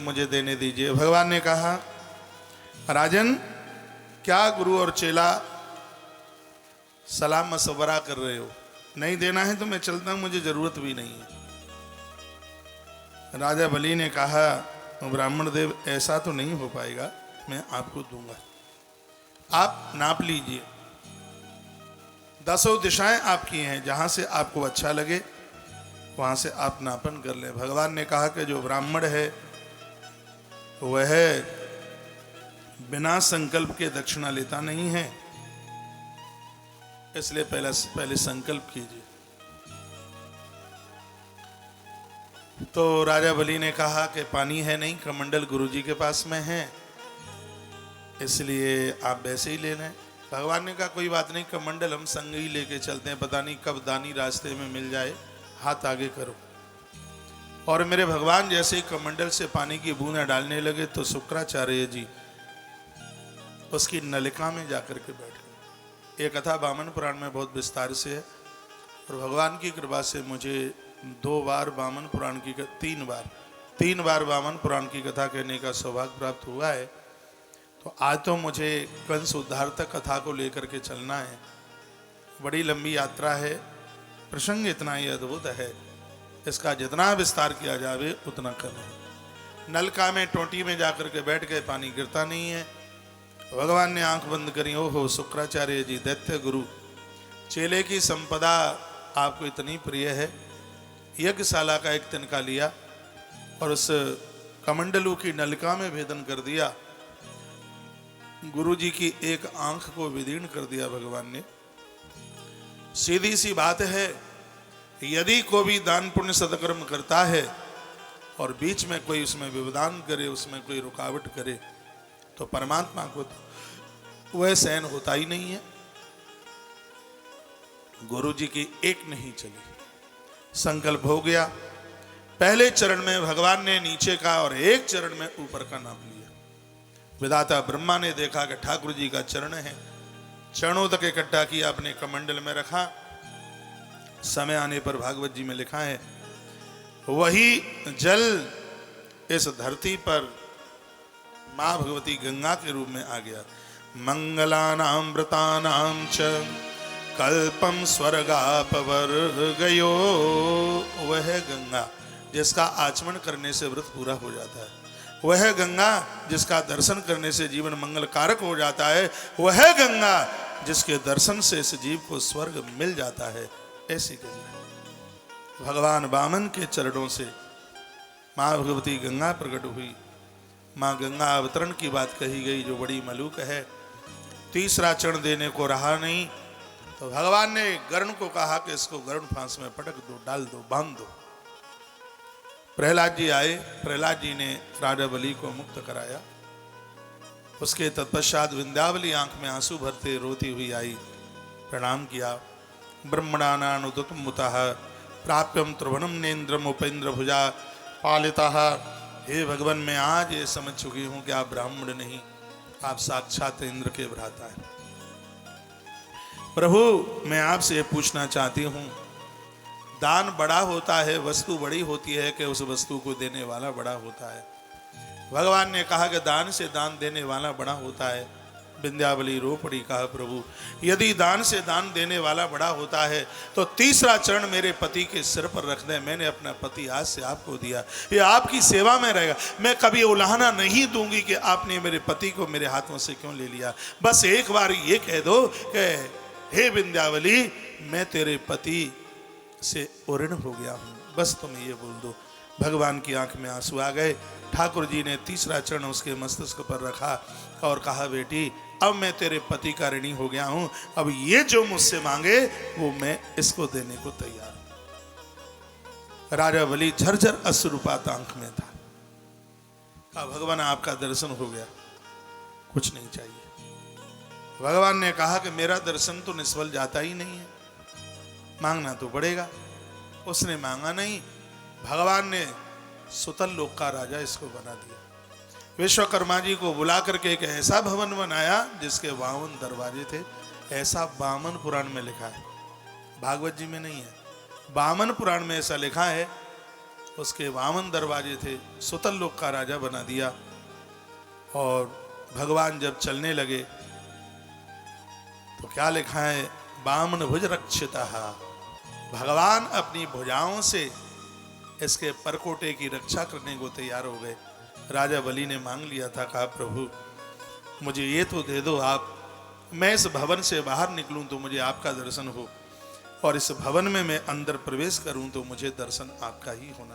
मुझे देने दीजिए। भगवान ने कहा, राजन क्या गुरु और चेला सलाम मशवरा कर रहे हो? नहीं देना है तो मैं चलता हूं, मुझे जरूरत भी नहीं है। राजा बलि ने कहा, ब्राह्मण देव ऐसा तो नहीं हो पाएगा, मैं आपको दूंगा। आप नाप लीजिए, 10 दिशाएं आपकी हैं, जहां से आपको अच्छा लगे वहां से आप नापन कर लें। भगवान ने कहा कि जो ब्राह्मण है वह बिना संकल्प के दक्षिणा लेता नहीं है, इसलिए पहले संकल्प कीजिए। तो राजा बलि ने कहा कि पानी है नहीं, कमंडल गुरुजी के पास में है, इसलिए आप वैसे ही ले लें। भगवान ने कहा कोई बात नहीं, कमंडल हम संग ही लेके चलते हैं, पता नहीं कब दानी रास्ते में मिल जाए, हाथ आगे करो। और मेरे भगवान जैसे ही कमंडल से पानी की बूंदें डालने लगे तो शुक्राचार्य जी उसकी नलिका में जाकर के बैठ गए। ये कथा वामन पुराण में बहुत विस्तार से है, और भगवान की कृपा से मुझे 2 बार वामन पुराण की 3 बार वामन पुराण की कथा कहने का सौभाग्य प्राप्त हुआ है। तो आज तो मुझे कंस उद्धार तक कथा को लेकर के चलना है। बड़ी लंबी यात्रा है, प्रसंग इतना ही अद्भुत है, इसका जितना विस्तार किया जावे उतना कम है। नलका में टोटी में जाकर के बैठ गए, पानी गिरता नहीं है। भगवान ने आंख बंद करी, ओहो शुक्राचार्य जी दैत्य गुरु, चेले की संपदा आपको इतनी प्रिय है, यज्ञशाला का एक तिनका लिया और उस कमंडलू की नलिका में भेदन कर दिया। गुरु जी की एक आंख को विदीर्ण कर दिया भगवान ने। सीधी सी बात है, यदि कोई भी दान पुण्य सत्कर्म करता है और बीच में कोई उसमें व्यवधान करे, उसमें कोई रुकावट करे, तो परमात्मा को तो वह सहन होता ही नहीं है। गुरु जी की एक नहीं चली, संकल्प हो गया। पहले चरण में भगवान ने नीचे का और एक चरण में ऊपर का नाप लिया। विधाता ब्रह्मा ने देखा कि ठाकुर जी का चरण है, चरणों तक इकट्ठा किया, अपने कमंडल में रखा। समय आने पर भागवत जी में लिखा है, वही जल इस धरती पर मां भगवती गंगा के रूप में आ गया। मंगलानाम व्रतानाम च कल्पम स्वर्गापवर गयो, वह गंगा जिसका आचमन करने से व्रत पूरा हो जाता है, वह गंगा जिसका दर्शन करने से जीवन मंगल कारक हो जाता है, वह गंगा जिसके दर्शन से इस जीव को स्वर्ग मिल जाता है, ऐसी गंगा। भगवान वामन के चरणों से मां भगवती गंगा प्रकट हुई। मां गंगा अवतरण की बात कही गई जो बड़ी मलूक है। तीसरा चरण देने को रहा नहीं, तो भगवान ने गरुण को कहा कि इसको गरुण फांस में पटक दो, डाल दो, बांध दो। प्रहलाद जी आए, प्रहलाद जी ने राजा बलि को मुक्त कराया। उसके तत्पश्चात विंध्यावली आंख में आंसू भरते रोती हुई आई, प्रणाम किया। ब्रह्मणानानुदतम मुतः प्राप्यम त्रिभुवनम नेन्द्रम उपेन्द्र भुजा पालितः। हे भगवान, मैं आज ये समझ चुकी हूं कि आप ब्राह्मण नहीं, आप साक्षात इंद्र के भ्राता हैं। प्रभु, मैं आपसे ये पूछना चाहती हूं, दान बड़ा होता है, वस्तु बड़ी होती है कि उस वस्तु को देने वाला बड़ा होता है? भगवान ने कहा कि दान से दान देने वाला बड़ा होता है। विंध्यावली रो पड़ी, कहा प्रभु यदि दान से दान देने वाला बड़ा होता है तो तीसरा चरण मेरे पति के सिर पर रख दें। मैंने अपना पति आज से आपको दिया, ये आपकी सेवा में रहेगा। मैं कभी उलाहना नहीं दूंगी कि आपने मेरे पति को मेरे हाथों से क्यों ले लिया। बस एक बार ये कह दो कि हे विंध्यावली, मैं तेरे पति से ऋण हो गया हूं, बस तुम ये बोल दो। भगवान की आंख में आंसू आ गए। ठाकुर जी ने तीसरा चरण उसके मस्तिष्क पर रखा और कहा, बेटी अब मैं तेरे पति का ऋणी हो गया हूं, अब ये जो मुझसे मांगे वो मैं इसको देने को तैयार हूं। राजा बलि झरझर अश्रुपात आंख में था। कहा, भगवान आपका दर्शन हो गया, कुछ नहीं चाहिए। भगवान ने कहा कि मेरा दर्शन तो निष्फल जाता ही नहीं है, मांगना तो पड़ेगा। उसने मांगा नहीं, भगवान ने सुतल लोक का राजा इसको बना दिया। विश्वकर्मा जी को बुला करके एक ऐसा भवन बनाया जिसके 52 दरवाजे थे। ऐसा वामन पुराण में लिखा है, भागवत जी में नहीं है। वामन पुराण में ऐसा लिखा है उसके 52 दरवाजे थे, सुतल लोक का राजा बना दिया। और भगवान जब चलने लगे तो क्या लिखा है, बामन भुज रक्षितः, भगवान अपनी भुजाओं से इसके परकोटे की रक्षा करने को तैयार हो गए। राजा बलि ने मांग लिया था, कहा प्रभु मुझे ये तो दे दो आप, मैं इस भवन से बाहर निकलूं तो मुझे आपका दर्शन हो, और इस भवन में मैं अंदर प्रवेश करूं तो मुझे दर्शन आपका ही होना